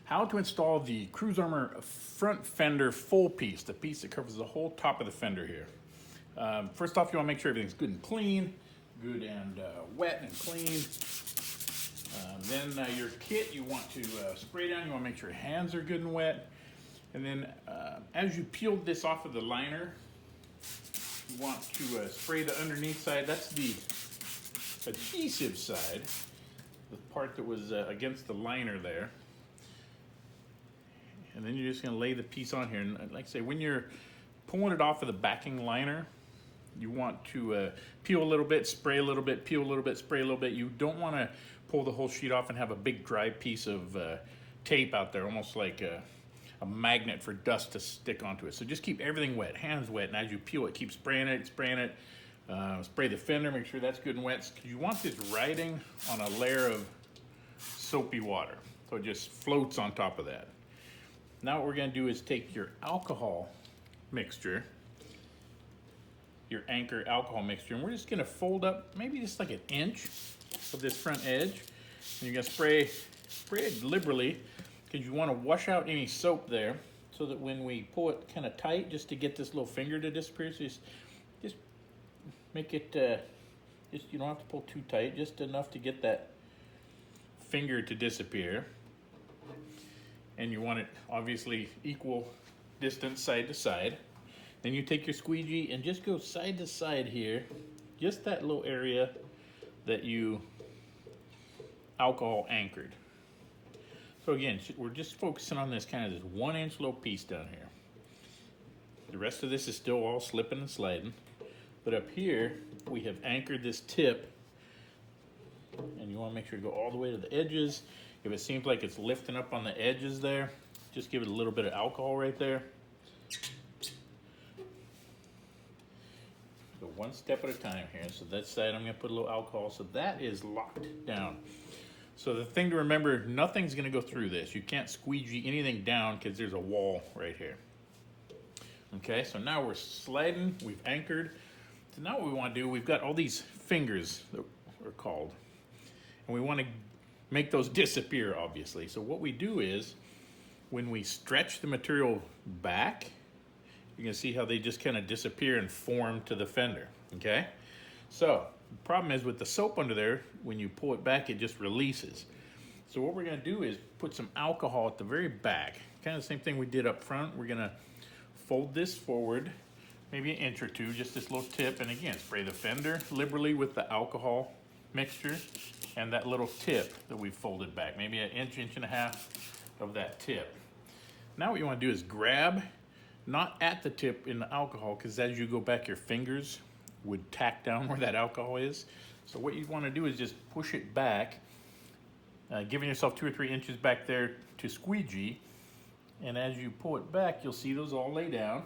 How to install the CruzArmor front fender full piece, the piece that covers the whole top of the fender here. First off, you want to make sure everything's good and clean, good and wet and clean. Then your kit you want to spray down. You want to make sure your hands are good and wet. And then as you peeled this off of the liner, you want to spray the underneath side. That's the adhesive side, the part that was against the liner there. And then you're just going to lay the piece on here. And like I say, when you're pulling it off of the backing liner, you want to peel a little bit, spray a little bit, peel a little bit, spray a little bit. You don't want to pull the whole sheet off and have a big dry piece of tape out there, almost like a magnet for dust to stick onto it. So just keep everything wet, hands wet, and as you peel it, keep spraying it, spray the fender, make sure that's good and wet, because you want this riding on a layer of soapy water, so it just floats on top of that. Now what we're going to do is take your alcohol mixture, your Anchor alcohol mixture, and we're just going to fold up maybe just like an inch of this front edge. And you're going to spray it liberally, because you want to wash out any soap there, so that when we pull it kind of tight, just to get this little finger to disappear, so just make it, you don't have to pull too tight, just enough to get that finger to disappear. And you want it obviously equal distance side to side. Then you take your squeegee and just go side to side here, just that little area that you alcohol anchored. So again, we're just focusing on this kind of this 1 inch little piece down here. The rest of this is still all slipping and sliding, but up here we have anchored this tip, and you want to make sure you go all the way to the edges. If it seems like it's lifting up on the edges there, just give it a little bit of alcohol right there. Go one step at a time here. So that side I'm going to put a little alcohol, so that is locked down. So the thing to remember, nothing's going to go through this. You can't squeegee anything down because there's a wall right here. Okay, so now we're sliding, we've anchored. So now what we want to do, we've got all these fingers that are called, and we want to make those disappear, obviously. So what we do is, when we stretch the material back, you can see how they just kind of disappear and form to the fender, okay? So the problem is with the soap under there, when you pull it back, it just releases. So what we're gonna do is put some alcohol at the very back, kind of the same thing we did up front. We're gonna fold this forward, maybe an inch or two, just this little tip, and again, spray the fender liberally with the alcohol mixture and that little tip that we folded back, maybe an inch, inch and a half of that tip. Now what you want to do is grab, not at the tip in the alcohol, because as you go back, your fingers would tack down where that alcohol is. So what you want to do is just push it back, giving yourself 2 or 3 inches back there to squeegee. And as you pull it back, you'll see those all lay down.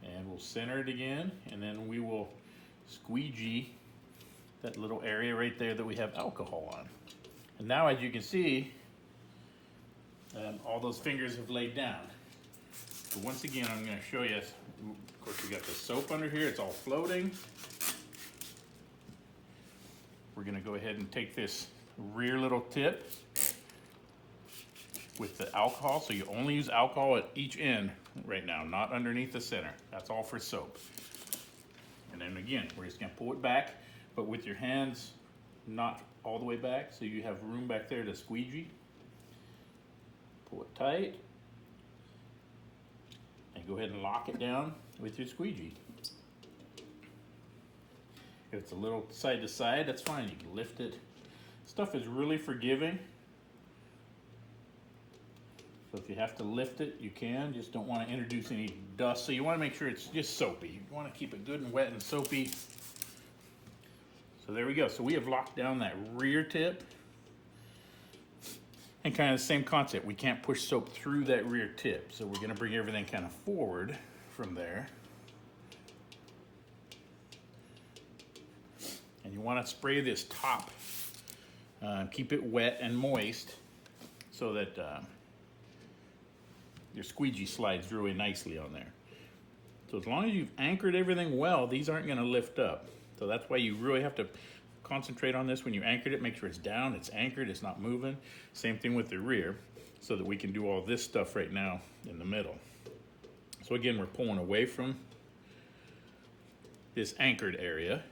And we'll center it again, and then we will squeegee that little area right there that we have alcohol on. And now, as you can see, all those fingers have laid down. So once again, I'm going to show you. Of course, we got the soap under here. It's all floating. We're going to go ahead and take this rear little tip with the alcohol. So you only use alcohol at each end right now, not underneath the center. That's all for soap. And then again, we're just going to pull it back, but with your hands not all the way back, so you have room back there to squeegee. Pull it tight, and go ahead and lock it down with your squeegee. If it's a little side to side, that's fine. You can lift it. Stuff is really forgiving. So if you have to lift it, you can. Just don't want to introduce any dust. So you want to make sure it's just soapy. You want to keep it good and wet and soapy. So there we go. So we have locked down that rear tip. And kind of the same concept. We can't push soap through that rear tip. So we're going to bring everything kind of forward from there. And you want to spray this top. Keep it wet and moist so that your squeegee slides really nicely on there. So as long as you've anchored everything well, these aren't going to lift up. So that's why you really have to concentrate on this when you anchored it. Make sure it's down, it's anchored, it's not moving. Same thing with the rear, so that we can do all this stuff right now in the middle. So again, we're pulling away from this anchored area.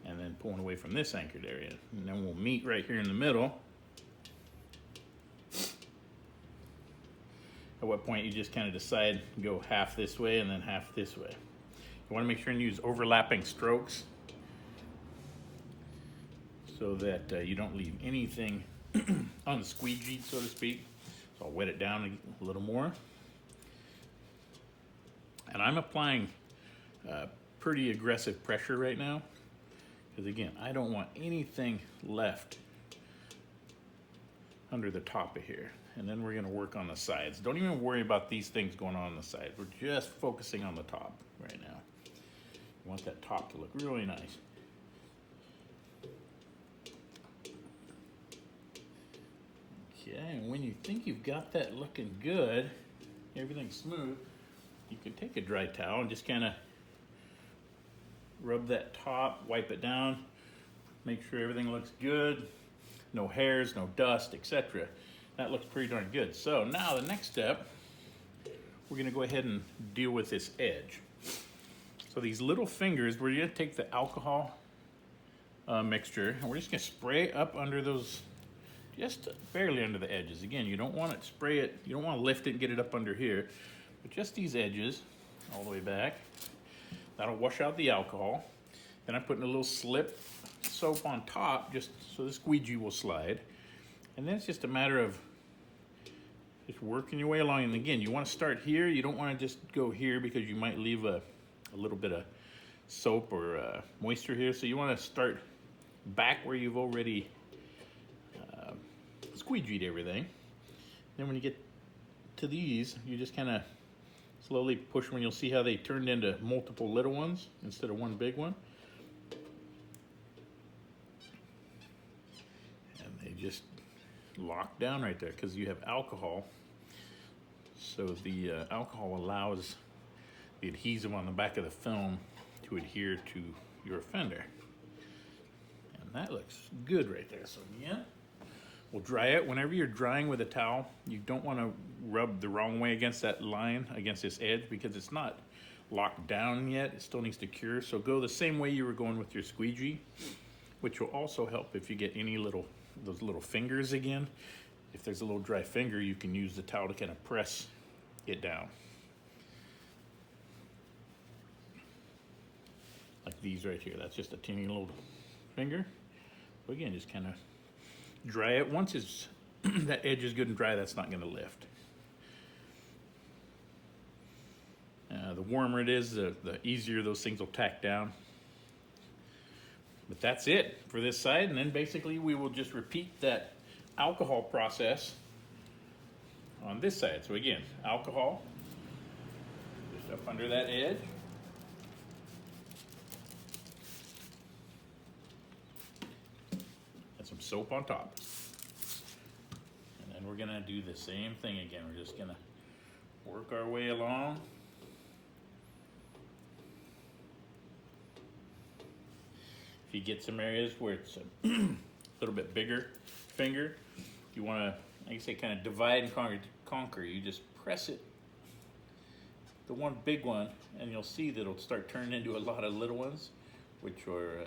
And then pulling away from this anchored area. And then we'll meet right here in the middle. At what point you just kind of decide to go half this way and then half this way. You want to make sure and use overlapping strokes so that you don't leave anything unsqueegeed, so to speak. So I'll wet it down a little more. And I'm applying pretty aggressive pressure right now, because again, I don't want anything left under the top of here. And then we're gonna work on the sides. Don't even worry about these things going on the sides. We're just focusing on the top right now. You want that top to look really nice. Okay, and when you think you've got that looking good, everything's smooth, you can take a dry towel and just kind of rub that top, wipe it down, make sure everything looks good, no hairs, no dust, etc. That looks pretty darn good. So now the next step, we're gonna go ahead and deal with this edge. So these little fingers, we're gonna take the alcohol mixture and we're just gonna spray up under those, just barely under the edges. Again, you don't want to spray it, you don't want to lift it and get it up under here, but just these edges all the way back. That'll wash out the alcohol. Then I'm putting a little slip soap on top just so the squeegee will slide. And then it's just a matter of just working your way along. And again, you want to start here. You don't want to just go here because you might leave a little bit of soap or moisture here. So you want to start back where you've already squeegeed everything. Then when you get to these, you just kind of slowly push them, and you'll see how they turned into multiple little ones instead of one big one. And they just lock down right there because you have alcohol. So the alcohol allows the adhesive on the back of the film to adhere to your fender. And that looks good right there. So again, we'll dry it. Whenever you're drying with a towel, you don't want to rub the wrong way against that line, against this edge, because it's not locked down yet. It still needs to cure. So go the same way you were going with your squeegee, which will also help if you get any those little fingers again. If there's a little dry finger, you can use the towel to kind of press it down. Like these right here. That's just a teeny little finger. So again, just kind of dry it. Once it's that edge is good and dry, that's not going to lift. The warmer it is, the easier those things will tack down. But that's it for this side, and then basically we will just repeat that alcohol process on this side. So again, alcohol just up under that edge. And some soap on top. And then we're gonna do the same thing again. We're just gonna work our way along. If you get some areas where it's a little bit bigger finger, you want to, like I say, kind of divide and conquer. You just press it, the one big one, and you'll see that it'll start turning into a lot of little ones, which are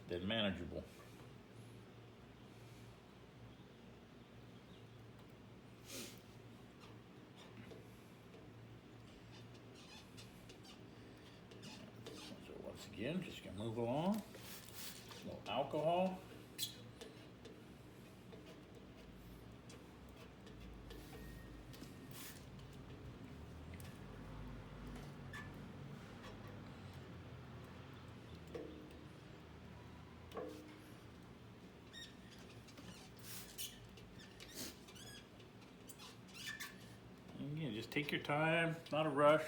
then manageable. Again, just gonna move along. A little alcohol. And again, just take your time. It's not a rush.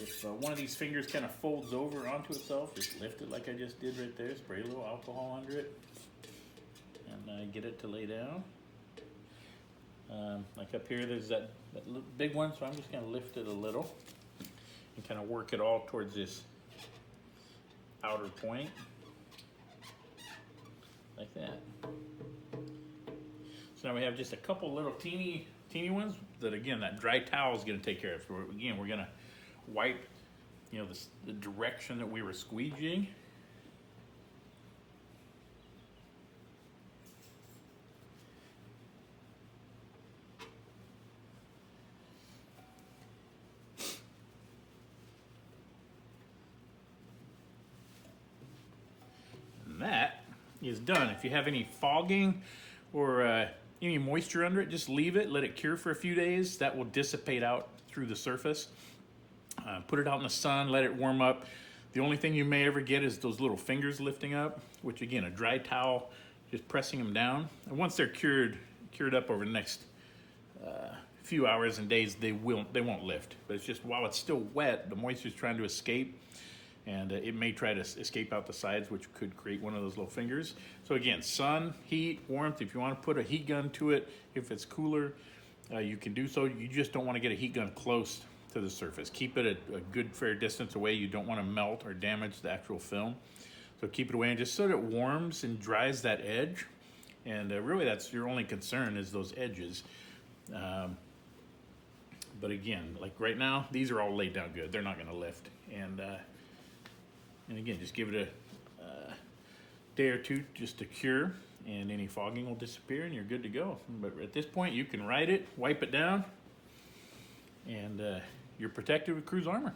If one of these fingers kind of folds over onto itself, just lift it like I just did right there. Spray a little alcohol under it and get it to lay down. Like up here, there's that big one, so I'm just gonna lift it a little and kind of work it all towards this outer point, like that. So now we have just a couple little teeny ones that, again, that dry towel is gonna take care of. So again, we're gonna wipe, you know, the direction that we were squeegeeing. And that is done. If you have any fogging or any moisture under it, just leave it, let it cure for a few days. That will dissipate out through the surface. Put it out in the sun, let it warm up. The only thing you may ever get is those little fingers lifting up, which again, a dry towel, just pressing them down. And once they're cured up over the next few hours and days, they won't lift. But it's just while it's still wet, the moisture is trying to escape, and it may try to escape out the sides, which could create one of those little fingers. So again, sun, heat, warmth. If you want to put a heat gun to it, if it's cooler, you can do so. You just don't want to get a heat gun close to the surface. Keep it a good fair distance away. You don't want to melt or damage the actual film. So keep it away, and just so that it warms and dries that edge. And really that's your only concern, is those edges. But again, like right now, these are all laid down good. They're not going to lift. And again, just give it a day or two just to cure, and any fogging will disappear and you're good to go. But at this point, you can ride it, wipe it down, and you're protected with CruzArmor.